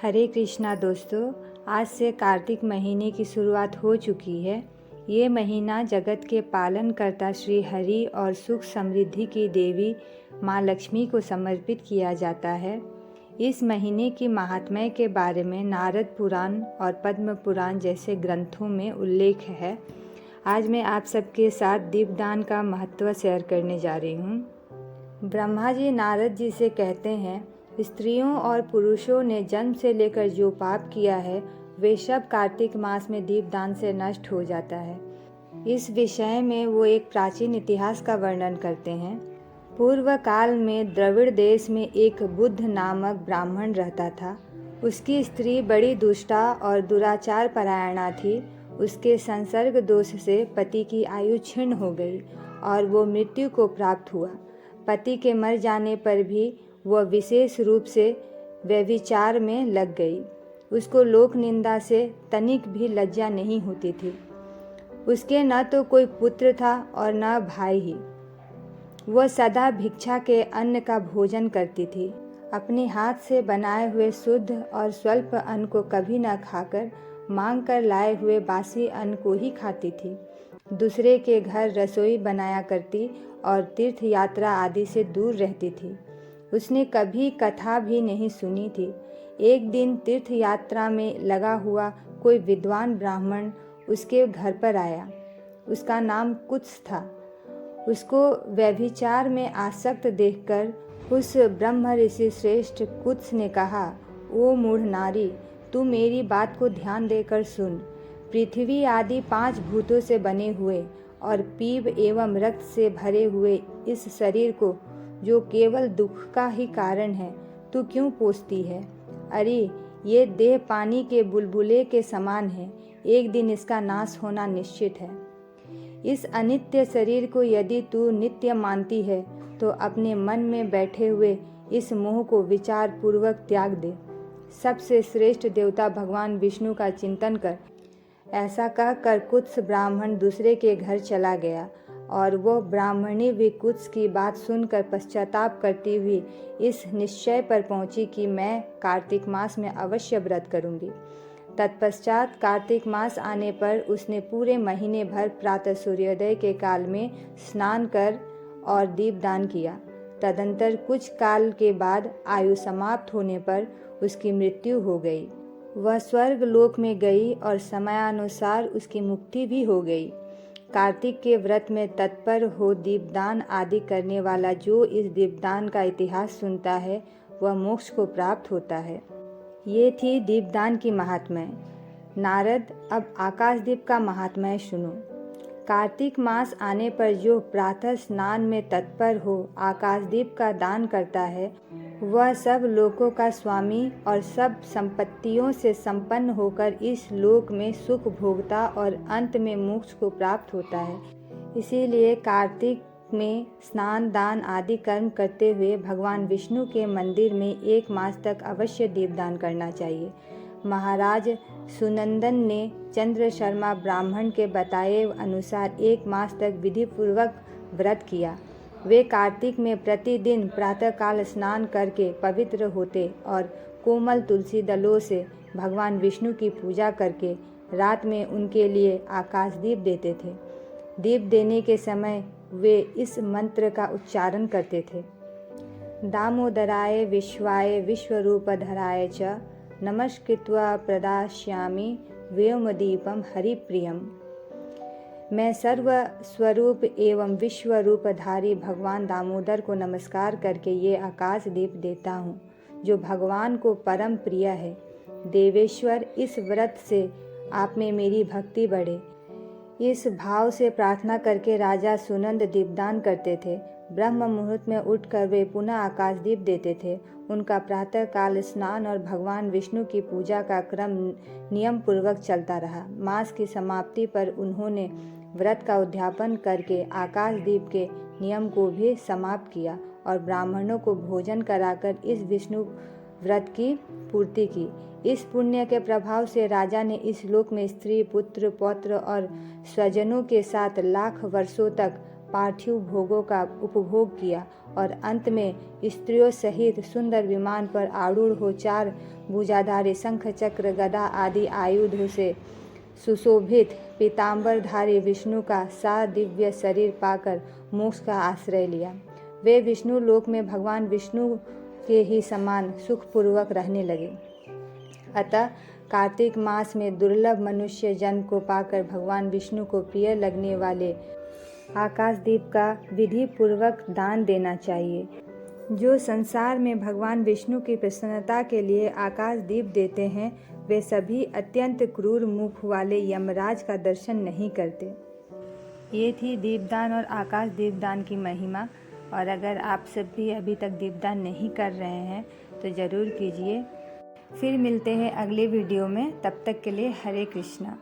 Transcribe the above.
हरे कृष्णा दोस्तों, आज से कार्तिक महीने की शुरुआत हो चुकी है। ये महीना जगत के पालनकर्ता श्री हरि और सुख समृद्धि की देवी माँ लक्ष्मी को समर्पित किया जाता है। इस महीने की महात्म्य के बारे में नारद पुराण और पद्म पुराण जैसे ग्रंथों में उल्लेख है। आज मैं आप सबके साथ दीपदान का महत्व शेयर करने जा रही हूँ। ब्रह्मा जी नारद जी से कहते हैं, स्त्रियों और पुरुषों ने जन्म से लेकर जो पाप किया है वे सब कार्तिक मास में दीपदान से नष्ट हो जाता है। इस विषय में वो एक प्राचीन इतिहास का वर्णन करते हैं। पूर्व काल में द्रविड़ देश में एक बुद्ध नामक ब्राह्मण रहता था। उसकी स्त्री बड़ी दुष्टा और दुराचार परायणा थी। उसके संसर्ग दोष से पति की आयु क्षीण हो गई और वो मृत्यु को प्राप्त हुआ। पति के मर जाने पर भी वह विशेष रूप से व्यभिचार में लग गई। उसको लोक निंदा से तनिक भी लज्जा नहीं होती थी। उसके न तो कोई पुत्र था और न भाई ही। वह सदा भिक्षा के अन्न का भोजन करती थी। अपने हाथ से बनाए हुए शुद्ध और स्वल्प अन्न को कभी न खाकर मांग कर लाए हुए बासी अन्न को ही खाती थी। दूसरे के घर रसोई बनाया करती और तीर्थ यात्रा आदि से दूर रहती थी। उसने कभी कथा भी नहीं सुनी थी। एक दिन तीर्थ यात्रा में लगा हुआ कोई विद्वान ब्राह्मण उसके घर पर आया। उसका नाम कुत्स था। उसको व्यभिचार में आसक्त देखकर उस ब्रह्म ऋषि श्रेष्ठ कुत्स ने कहा, ओ मूढ़ नारी, तू मेरी बात को ध्यान देकर सुन। पृथ्वी आदि 5 भूतों से बने हुए और पीप एवं रक्त से भरे हुए इस शरीर को, जो केवल दुख का ही कारण है, तू क्यों पोसती है? अरे, ये देह पानी के बुलबुले के समान है। एक दिन इसका नाश होना निश्चित है। इस अनित्य शरीर को यदि तू नित्य मानती है तो अपने मन में बैठे हुए इस मोह को विचार पूर्वक त्याग दे। सबसे श्रेष्ठ देवता भगवान विष्णु का चिंतन कर। ऐसा कहकर कुत्स ब्राह्मण दूसरे के घर चला गया और वह ब्राह्मणी भी कुत्स की बात सुनकर पश्चाताप करती हुई इस निश्चय पर पहुंची कि मैं कार्तिक मास में अवश्य व्रत करूंगी। तत्पश्चात कार्तिक मास आने पर उसने पूरे महीने भर प्रातः सूर्योदय के काल में स्नान कर और दीपदान किया। तदंतर कुछ काल के बाद आयु समाप्त होने पर उसकी मृत्यु हो गई। वह स्वर्ग लोक में गई और समयानुसार उसकी मुक्ति भी हो गई। कार्तिक के व्रत में तत्पर हो दीपदान आदि करने वाला जो इस दीपदान का इतिहास सुनता है वह मोक्ष को प्राप्त होता है। ये थी दीपदान की महात्म्य। नारद, अब आकाशदीप का महात्म्य सुनो। कार्तिक मास आने पर जो प्रातः स्नान में तत्पर हो आकाशदीप का दान करता है वह सब लोकों का स्वामी और सब संपत्तियों से संपन्न होकर इस लोक में सुख भोगता और अंत में मोक्ष को प्राप्त होता है। इसीलिए कार्तिक में स्नान दान आदि कर्म करते हुए भगवान विष्णु के मंदिर में 1 मास तक अवश्य दीपदान करना चाहिए। महाराज सुनंदन ने चंद्र शर्मा ब्राह्मण के बताए अनुसार 1 मास तक विधिपूर्वक व्रत किया। वे कार्तिक में प्रतिदिन प्रातःकाल स्नान करके पवित्र होते और कोमल तुलसी दलों से भगवान विष्णु की पूजा करके रात में उनके लिए आकाशदीप देते थे। दीप देने के समय वे इस मंत्र का उच्चारण करते थे, दामोदराय विश्वाय विश्वरूपधराय च नमस्कृत्वा प्रदास्यामि व्योमदीपम हरिप्रियम। मैं सर्व स्वरूप एवं विश्व रूपधारी भगवान दामोदर को नमस्कार करके ये आकाश दीप देता हूँ जो भगवान को परम प्रिय है। देवेश्वर, इस व्रत से आप में मेरी भक्ति बढ़े। इस भाव से प्रार्थना करके राजा सुनंद दीपदान करते थे। ब्रह्म मुहूर्त में उठकर वे पुनः आकाशदीप देते थे। उनका प्रातः काल स्नान और भगवान विष्णु की पूजा का क्रम नियम पूर्वक चलता रहा। मास की समाप्ति पर उन्होंने व्रत का उद्यापन करके आकाशदीप के नियम को भी समाप्त किया और ब्राह्मणों को भोजन कराकर इस विष्णु व्रत की पूर्ति की। इस पुण्य के प्रभाव से राजा ने इस लोक में स्त्री पुत्र पौत्र और स्वजनों के साथ लाख वर्षों तक पार्थिव भोगों का उपभोग किया और अंत में स्त्रियों सहित सुंदर विमान पर आरूढ़ हो 4 भुजाधारी शंख चक्र गदा आदि आयुधों से सुशोभित पीताम्बरधारी विष्णु का दिव्य शरीर पाकर मोक्ष का आश्रय लिया। वे विष्णु लोक में भगवान विष्णु के ही समान सुखपूर्वक रहने लगे। अतः कार्तिक मास में दुर्लभ मनुष्य जन्म को पाकर भगवान विष्णु को प्रिय लगने वाले आकाशदीप का विधि पूर्वक दान देना चाहिए। जो संसार में भगवान विष्णु की प्रसन्नता के लिए आकाशदीप देते हैं वे सभी अत्यंत क्रूर मुख वाले यमराज का दर्शन नहीं करते। ये थी दीपदान और आकाश दीपदान की महिमा। और अगर आप सब भी अभी तक दीपदान नहीं कर रहे हैं तो ज़रूर कीजिए। फिर मिलते हैं अगले वीडियो में, तब तक के लिए हरे कृष्णा।